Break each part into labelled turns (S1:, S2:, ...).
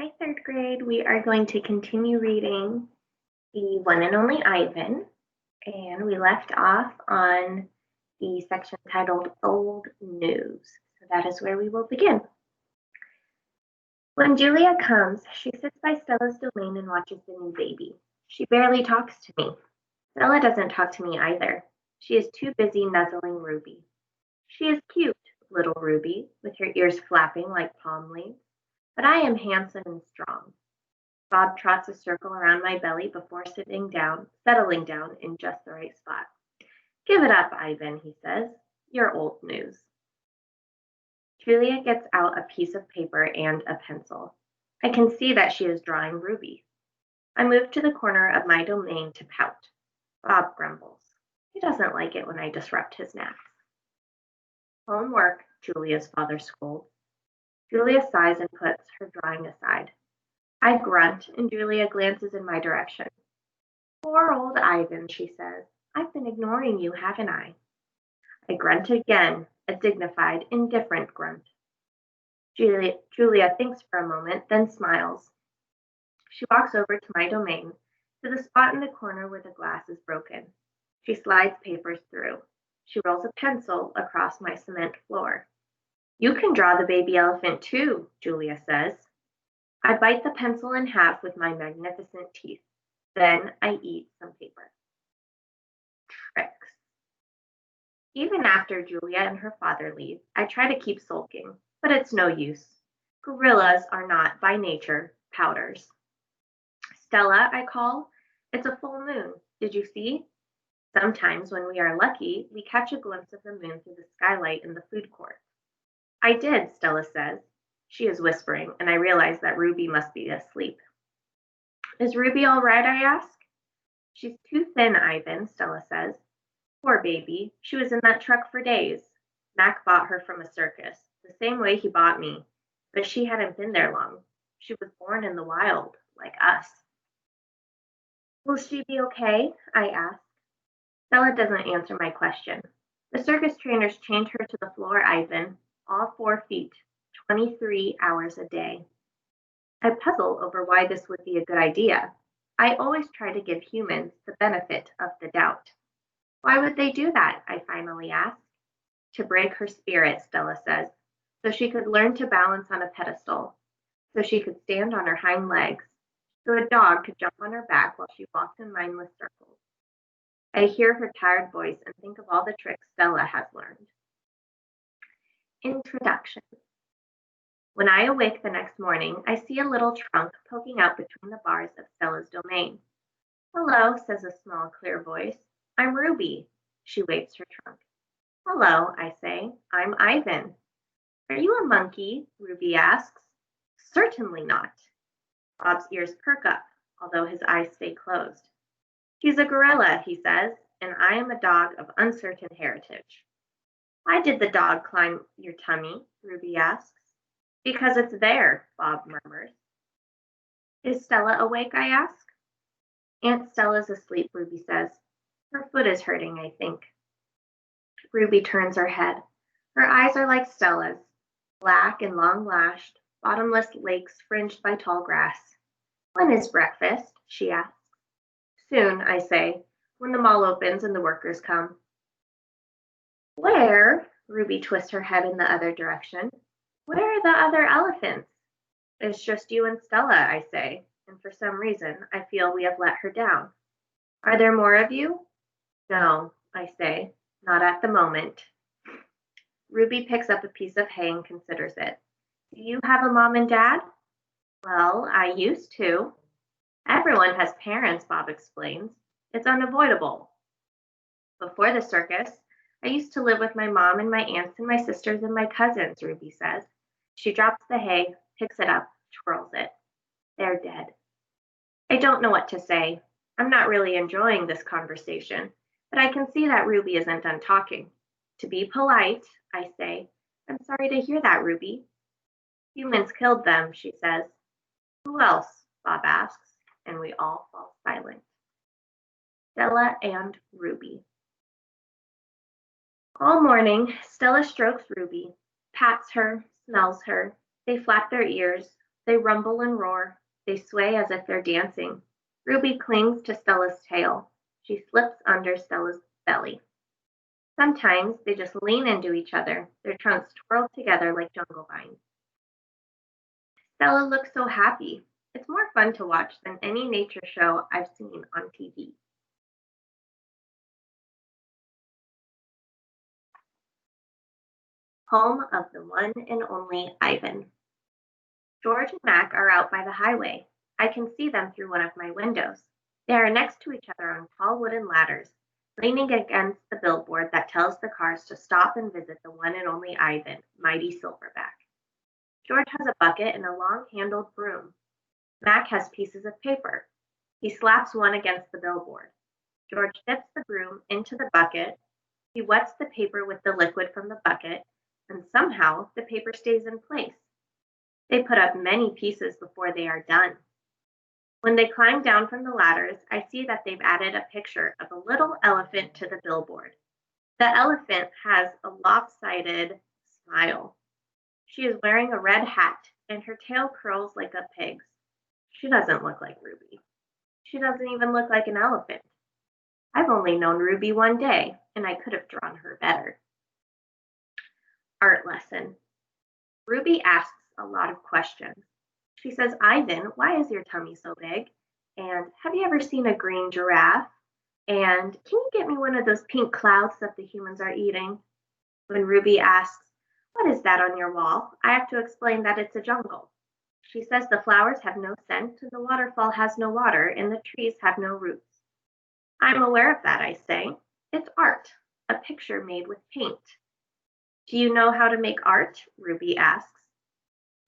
S1: Hi, third grade. We are going to continue reading The One and Only Ivan, and we left off on the section titled Old News. So that is where we will begin. When Julia comes, she sits by Stella's domain and watches the new baby. She barely talks to me. Stella doesn't talk to me either. She is too busy nuzzling Ruby. She is cute, little Ruby, with her ears flapping like palm leaves, but I am handsome and strong. Bob trots a circle around my belly before settling down in just the right spot. Give it up, Ivan, he says. You're old news. Julia gets out a piece of paper and a pencil. I can see that she is drawing Ruby. I move to the corner of my domain to pout. Bob grumbles. He doesn't like it when I disrupt his naps. Homework, Julia's father scolds. Julia sighs and puts her drawing aside. I grunt, and Julia glances in my direction. Poor old Ivan, she says. I've been ignoring you, haven't I? I grunt again, a dignified, indifferent grunt. Julia thinks for a moment, then smiles. She walks over to my domain, to the spot in the corner where the glass is broken. She slides papers through. She rolls a pencil across my cement floor. You can draw the baby elephant too, Julia says. I bite the pencil in half with my magnificent teeth. Then I eat some paper. Tricks. Even after Julia and her father leave, I try to keep sulking, but it's no use. Gorillas are not, by nature, pouters. Stella, I call. It's a full moon. Did you see? Sometimes, when we are lucky, we catch a glimpse of the moon through the skylight in the food court. I did, Stella says. She is whispering, and I realize that Ruby must be asleep. Is Ruby all right, I ask? She's too thin, Ivan, Stella says. Poor baby. She was in that truck for days. Mac bought her from a circus, the same way he bought me. But she hadn't been there long. She was born in the wild, like us. Will she be okay? I ask. Stella doesn't answer my question. The circus trainers chained her to the floor, Ivan, all 4 feet, 23 hours a day. I puzzle over why this would be a good idea. I always try to give humans the benefit of the doubt. Why would they do that? I finally ask. To break her spirit, Stella says, so she could learn to balance on a pedestal, so she could stand on her hind legs, so a dog could jump on her back while she walked in mindless circles. I hear her tired voice and think of all the tricks Stella has learned. Introduction. When I awake the next morning, I see a little trunk poking out between the bars of Stella's domain. Hello, says a small, clear voice. I'm Ruby. She waves her trunk. Hello, I say. I'm Ivan. Are you a monkey? Ruby asks. Certainly not. Bob's ears perk up, although his eyes stay closed. He's a gorilla, he says, and I am a dog of uncertain heritage. Why did the dog climb your tummy? Ruby asks. Because it's there, Bob murmurs. Is Stella awake? I ask. Aunt Stella's asleep, Ruby says. Her foot is hurting, I think. Ruby turns her head. Her eyes are like Stella's, black and long-lashed, bottomless lakes fringed by tall grass. When is breakfast? She asks. Soon, I say, when the mall opens and the workers come. Where? Ruby twists her head in the other direction. Where are the other elephants? It's just you and Stella, I say, and for some reason I feel we have let her down. Are there more of you? No, I say, not at the moment. Ruby picks up a piece of hay and considers it. Do you have a mom and dad? Well, I used to. Everyone has parents, Bob explains. It's unavoidable. Before the circus, I used to live with my mom and my aunts and my sisters and my cousins, Ruby says. She drops the hay, picks it up, twirls it. They're dead. I don't know what to say. I'm not really enjoying this conversation, but I can see that Ruby isn't done talking. To be polite, I say, I'm sorry to hear that, Ruby. Humans killed them, she says. Who else? Bob asks, and we all fall silent. Stella and Ruby. All morning, Stella strokes Ruby, pats her, smells her. They flap their ears. They rumble and roar. They sway as if they're dancing. Ruby clings to Stella's tail. She slips under Stella's belly. Sometimes they just lean into each other, their trunks twirled together like jungle vines. Stella looks so happy. It's more fun to watch than any nature show I've seen on TV. Home of the one and only Ivan. George and Mac are out by the highway. I can see them through one of my windows. They are next to each other on tall wooden ladders, leaning against the billboard that tells the cars to stop and visit the one and only Ivan, mighty silverback. George has a bucket and a long-handled broom. Mac has pieces of paper. He slaps one against the billboard. George dips the broom into the bucket. He wets the paper with the liquid from the bucket, and somehow the paper stays in place. They put up many pieces before they are done. When they climb down from the ladders, I see that they've added a picture of a little elephant to the billboard. The elephant has a lopsided smile. She is wearing a red hat, and her tail curls like a pig's. She doesn't look like Ruby. She doesn't even look like an elephant. I've only known Ruby one day, and I could have drawn her better. Art lesson. Ruby asks a lot of questions. She says, Ivan, why is your tummy so big? And have you ever seen a green giraffe? And can you get me one of those pink clouds that the humans are eating? When Ruby asks, what is that on your wall? I have to explain that it's a jungle. She says the flowers have no scent, and the waterfall has no water, and the trees have no roots. I'm aware of that, I say. It's art, a picture made with paint. Do you know how to make art? Ruby asks.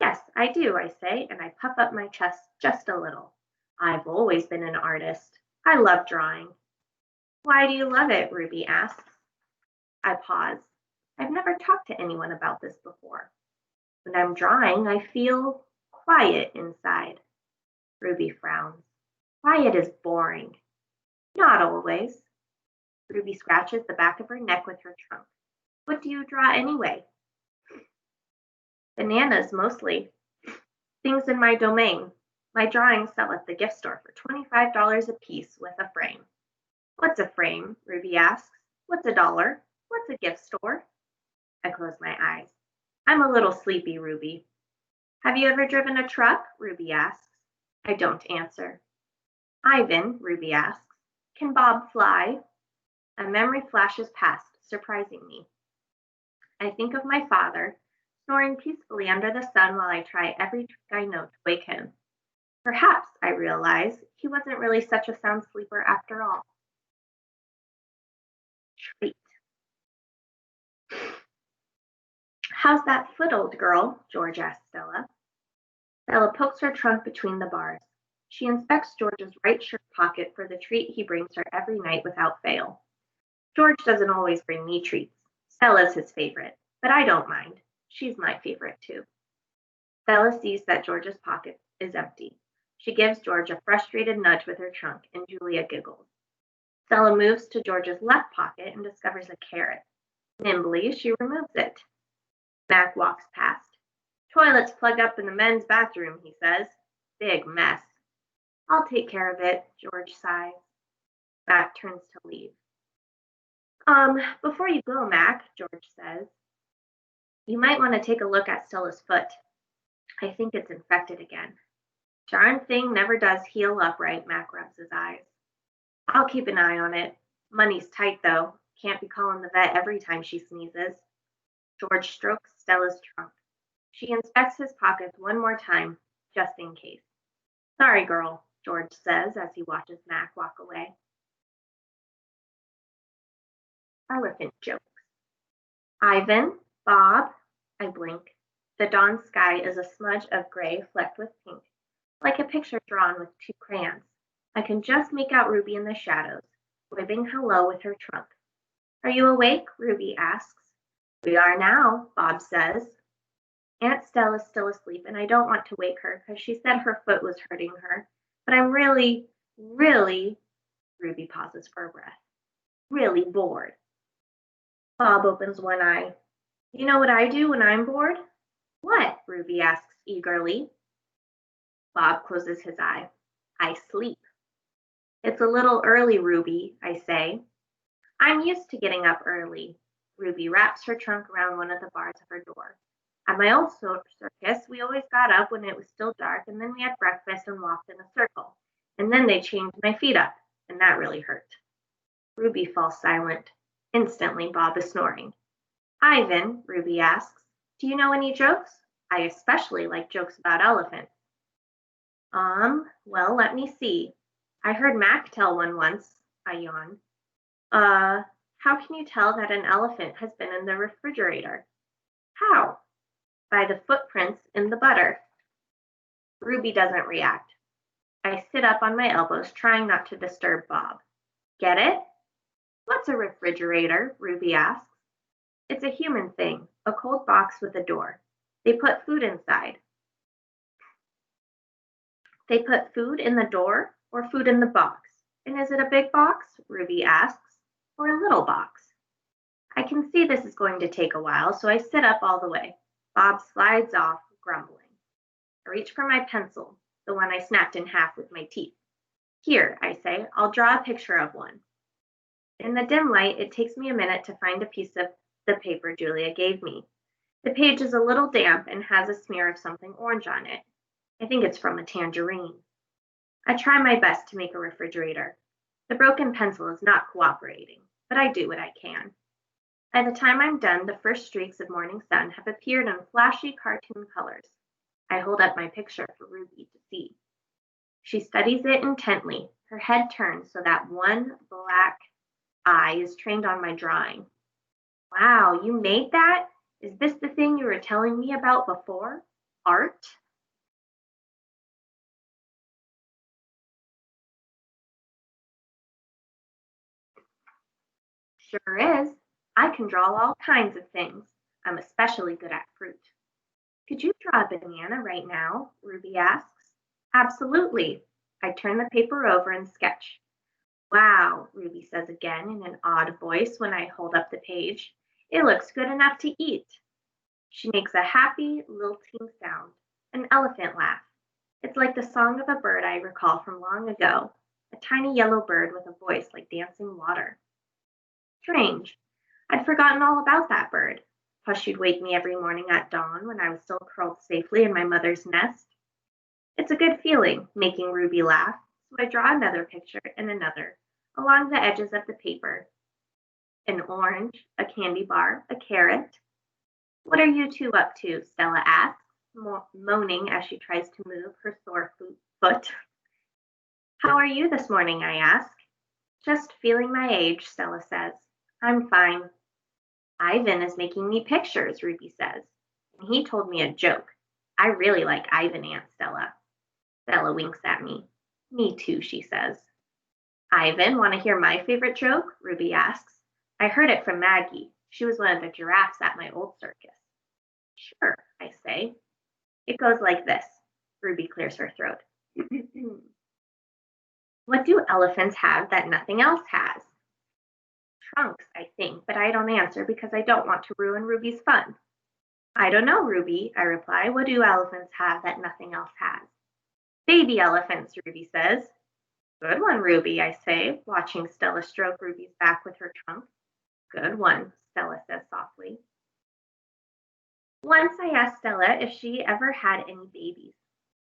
S1: Yes, I do, I say, and I puff up my chest just a little. I've always been an artist. I love drawing. Why do you love it? Ruby asks. I pause. I've never talked to anyone about this before. When I'm drawing, I feel quiet inside. Ruby frowns. Quiet is boring. Not always. Ruby scratches the back of her neck with her trunk. What do you draw anyway? Bananas, mostly. Things in my domain. My drawings sell at the gift store for $25 a piece with a frame. What's a frame? Ruby asks. What's $1? What's a gift store? I close my eyes. I'm a little sleepy, Ruby. Have you ever driven a truck? Ruby asks. I don't answer. Ivan, Ruby asks, can Bob fly? A memory flashes past, surprising me. I think of my father, snoring peacefully under the sun while I try every trick I know to wake him. Perhaps, I realize, he wasn't really such a sound sleeper after all. Treat. How's that foot, old girl? George asks Stella. Stella pokes her trunk between the bars. She inspects George's right shirt pocket for the treat he brings her every night without fail. George doesn't always bring me treats. Stella's his favorite, but I don't mind. She's my favorite too. Stella sees that George's pocket is empty. She gives George a frustrated nudge with her trunk, and Julia giggles. Stella moves to George's left pocket and discovers a carrot. Nimbly, she removes it. Mac walks past. Toilets plug up in the men's bathroom, he says. Big mess. I'll take care of it, George sighs. Mac turns to leave. Before you go, Mac, George says, you might want to take a look at Stella's foot. I think it's infected again. Darn thing never does heal up right, Mac rubs his eyes. I'll keep an eye on it. Money's tight, though. Can't be calling the vet every time she sneezes. George strokes Stella's trunk. She inspects his pockets one more time, just in case. Sorry, girl, George says as he watches Mac walk away. Elephant jokes. Ivan, Bob, I blink. The dawn sky is a smudge of gray flecked with pink, like a picture drawn with 2 crayons. I can just make out Ruby in the shadows, waving hello with her trunk. Are you awake? Ruby asks. We are now, Bob says. Aunt Stella's still asleep, and I don't want to wake her because she said her foot was hurting her. But I'm really, Ruby pauses for a breath, really bored. Bob opens one eye. You know what I do when I'm bored? What? Ruby asks eagerly. Bob closes his eye. I sleep. It's a little early, Ruby, I say. I'm used to getting up early. Ruby wraps her trunk around one of the bars of her door. At my old circus, we always got up when it was still dark, and then we had breakfast and walked in a circle. And then they chained my feet up, and that really hurt. Ruby falls silent. Instantly, Bob is snoring. Ivan, Ruby asks, do you know any jokes? I especially like jokes about elephants. Well, let me see. I heard Mac tell one once. I yawned. How can you tell that an elephant has been in the refrigerator? How? By the footprints in the butter. Ruby doesn't react. I sit up on my elbows, trying not to disturb Bob. Get it? What's a refrigerator? Ruby asks. It's a human thing, a cold box with a door. They put food inside. They put food in the door or food in the box? And is it a big box? Ruby asks. Or a little box? I can see this is going to take a while, so I sit up all the way. Bob slides off, grumbling. I reach for my pencil, the one I snapped in half with my teeth. Here, I say, I'll draw a picture of one. In the dim light, it takes me a minute to find a piece of the paper Julia gave me. The page is a little damp and has a smear of something orange on it. I think it's from a tangerine. I try my best to make a refrigerator. The broken pencil is not cooperating, but I do what I can. By the time I'm done, the first streaks of morning sun have appeared in flashy cartoon colors. I hold up my picture for Ruby to see. She studies it intently, her head turned so that one black eye is trained on my drawing. Wow, you made that? Is this the thing you were telling me about before? Art? Sure is. I can draw all kinds of things. I'm especially good at fruit. Could you draw a banana right now? Ruby asks. Absolutely. I turn the paper over and sketch. Wow, Ruby says again in an odd voice when I hold up the page. It looks good enough to eat. She makes a happy, lilting sound, an elephant laugh. It's like the song of a bird I recall from long ago, a tiny yellow bird with a voice like dancing water. Strange. I'd forgotten all about that bird, how she'd wake me every morning at dawn when I was still curled safely in my mother's nest. It's a good feeling, making Ruby laugh, so I draw another picture and another, along the edges of the paper. An orange, a candy bar, a carrot. What are you two up to? Stella asks, moaning as she tries to move her sore foot. How are you this morning? I ask. Just feeling my age, Stella says. I'm fine. Ivan is making me pictures, Ruby says. And he told me a joke. I really like Ivan, Aunt Stella. Stella winks at me. Me too, she says. Ivan, want to hear my favorite joke? Ruby asks. I heard it from Maggie. She was one of the giraffes at my old circus. Sure, I say. It goes like this. Ruby clears her throat. What do elephants have that nothing else has? Trunks, I think, but I don't answer because I don't want to ruin Ruby's fun. I don't know, Ruby, I reply. What do elephants have that nothing else has? Baby elephants, Ruby says. Good one, Ruby, I say, watching Stella stroke Ruby's back with her trunk. Good one, Stella says softly. Once I asked Stella if she ever had any babies.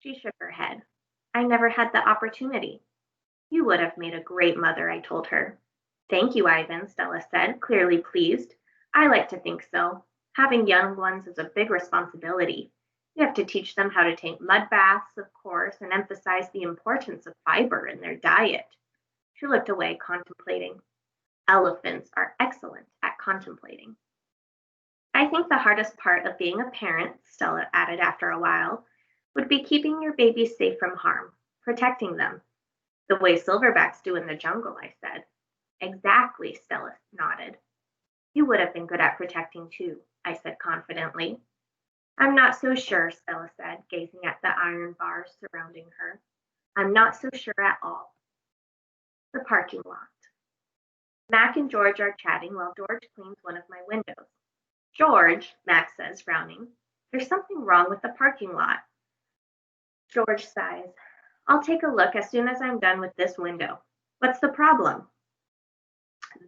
S1: She shook her head. I never had the opportunity. You would have made a great mother, I told her. Thank you, Ivan, Stella said, clearly pleased. I like to think so. Having young ones is a big responsibility. You have to teach them how to take mud baths, of course, and emphasize the importance of fiber in their diet. She looked away, contemplating. Elephants are excellent at contemplating. I think the hardest part of being a parent, Stella added after a while, would be keeping your babies safe from harm, protecting them. The way silverbacks do in the jungle, I said. Exactly, Stella nodded. You would have been good at protecting too, I said confidently. I'm not so sure, Stella said, gazing at the iron bars surrounding her. I'm not so sure at all. The parking lot. Mac and George are chatting while George cleans one of my windows. George, Mac says, frowning, there's something wrong with the parking lot. George sighs. I'll take a look as soon as I'm done with this window. What's the problem?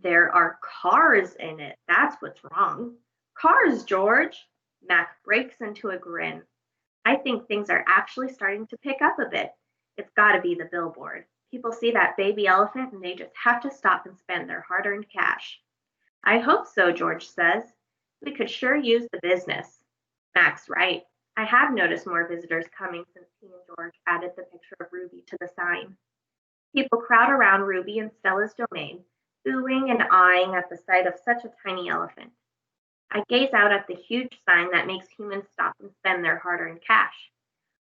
S1: There are cars in it. That's what's wrong. Cars, George. Mac breaks into a grin. I think things are actually starting to pick up a bit. It's got to be the billboard. People see that baby elephant and they just have to stop and spend their hard earned cash. I hope so, George says. We could sure use the business. Mac's right. I have noticed more visitors coming since he and George added the picture of Ruby to the sign. People crowd around Ruby and Stella's domain, oohing and awing at the sight of such a tiny elephant. I gaze out at the huge sign that makes humans stop and spend their hard earned cash.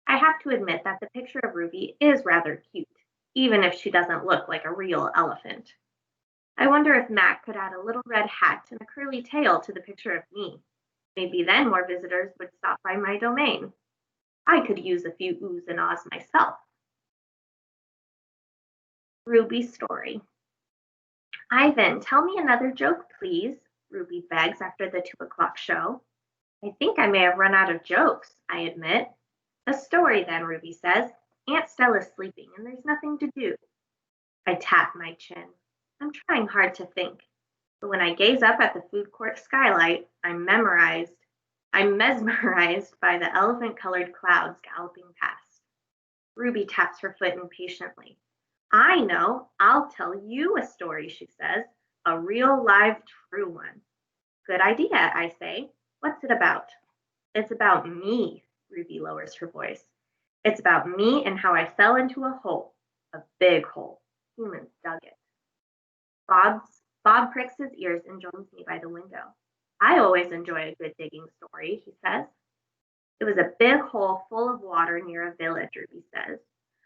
S1: I have to admit that the picture of Ruby is rather cute, even if she doesn't look like a real elephant. I wonder if Mac could add a little red hat and a curly tail to the picture of me. Maybe then more visitors would stop by my domain. I could use a few oohs and ahs myself. Ruby's story. Ivan, tell me another joke, please, Ruby begs after the 2 o'clock show. I think I may have run out of jokes, I admit. A story then, Ruby says. Aunt Stella's sleeping and there's nothing to do. I tap my chin. I'm trying hard to think. But when I gaze up at the food court skylight, I'm mesmerized by the elephant-colored clouds galloping past. Ruby taps her foot impatiently. I know. I'll tell you a story, she says. A real, live, true one. Good idea, I say. What's it about? It's about me, Ruby lowers her voice. It's about me and how I fell into a hole. A big hole. Humans dug it. Bob pricks his ears and joins me by the window. I always enjoy a good digging story, he says. It was a big hole full of water near a village, Ruby says.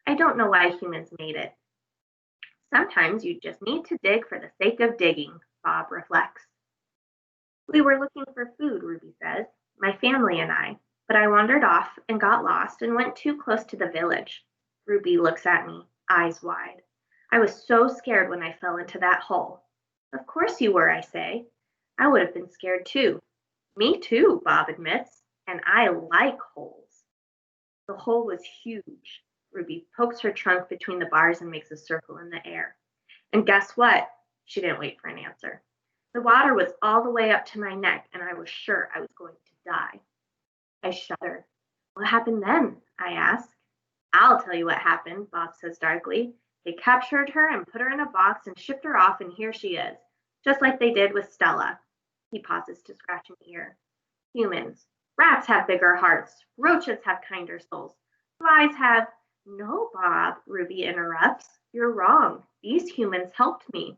S1: I don't know why humans made it. Sometimes you just need to dig for the sake of digging, Bob reflects. We were looking for food, Ruby says, my family and I, but I wandered off and got lost and went too close to the village. Ruby looks at me, eyes wide. I was so scared when I fell into that hole. Of course you were, I say. I would have been scared too. Me too, Bob admits, and I like holes. The hole was huge. Ruby pokes her trunk between the bars and makes a circle in the air. And guess what? She didn't wait for an answer. The water was all the way up to my neck, and I was sure I was going to die. I shudder. What happened then? I ask. I'll tell you what happened, Bob says darkly. They captured her and put her in a box and shipped her off, and here she is, just like they did with Stella. He pauses to scratch an ear. Humans. Rats have bigger hearts. Roaches have kinder souls. Flies have. No, Bob, Ruby interrupts. You're wrong. These humans helped me.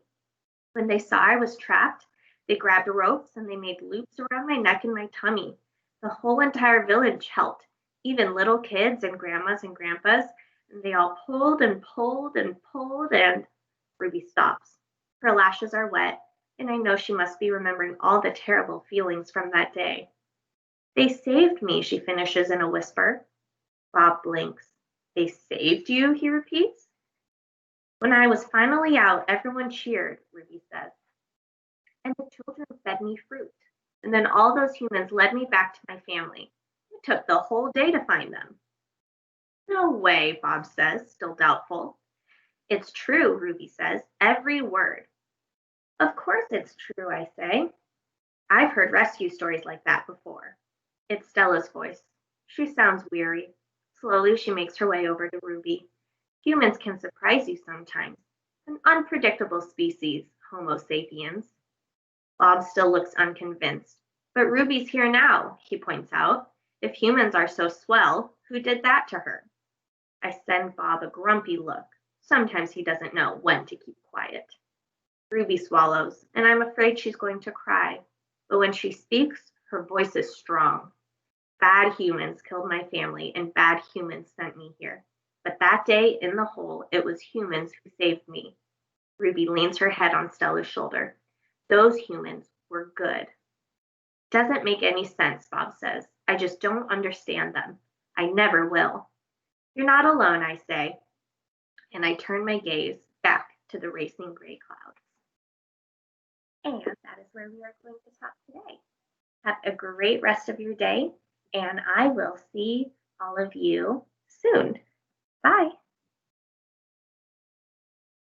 S1: When they saw I was trapped, they grabbed ropes and they made loops around my neck and my tummy. The whole entire village helped, even little kids and grandmas and grandpas, and they all pulled and pulled and pulled and Ruby stops. Her lashes are wet, and I know she must be remembering all the terrible feelings from that day. They saved me, she finishes in a whisper. Bob blinks. They saved you, he repeats. When I was finally out, everyone cheered, Ruby says. And the children fed me fruit. And then all those humans led me back to my family. It took the whole day to find them. No way, Bob says, still doubtful. It's true, Ruby says, every word. Of course it's true, I say. I've heard rescue stories like that before. It's Stella's voice. She sounds weary. Slowly, she makes her way over to Ruby. Humans can surprise you sometimes. An unpredictable species, Homo sapiens. Bob still looks unconvinced. But Ruby's here now, he points out. If humans are so swell, who did that to her? I send Bob a grumpy look. Sometimes he doesn't know when to keep quiet. Ruby swallows, and I'm afraid she's going to cry. But when she speaks, her voice is strong. Bad humans killed my family, and bad humans sent me here. But that day in the hole, it was humans who saved me. Ruby leans her head on Stella's shoulder. Those humans were good. Doesn't make any sense, Bob says. I just don't understand them. I never will. You're not alone, I say, and I turn my gaze back to the racing gray clouds. And that is where we are going to stop today. Have a great rest of your day, and I will see all of you soon. Bye.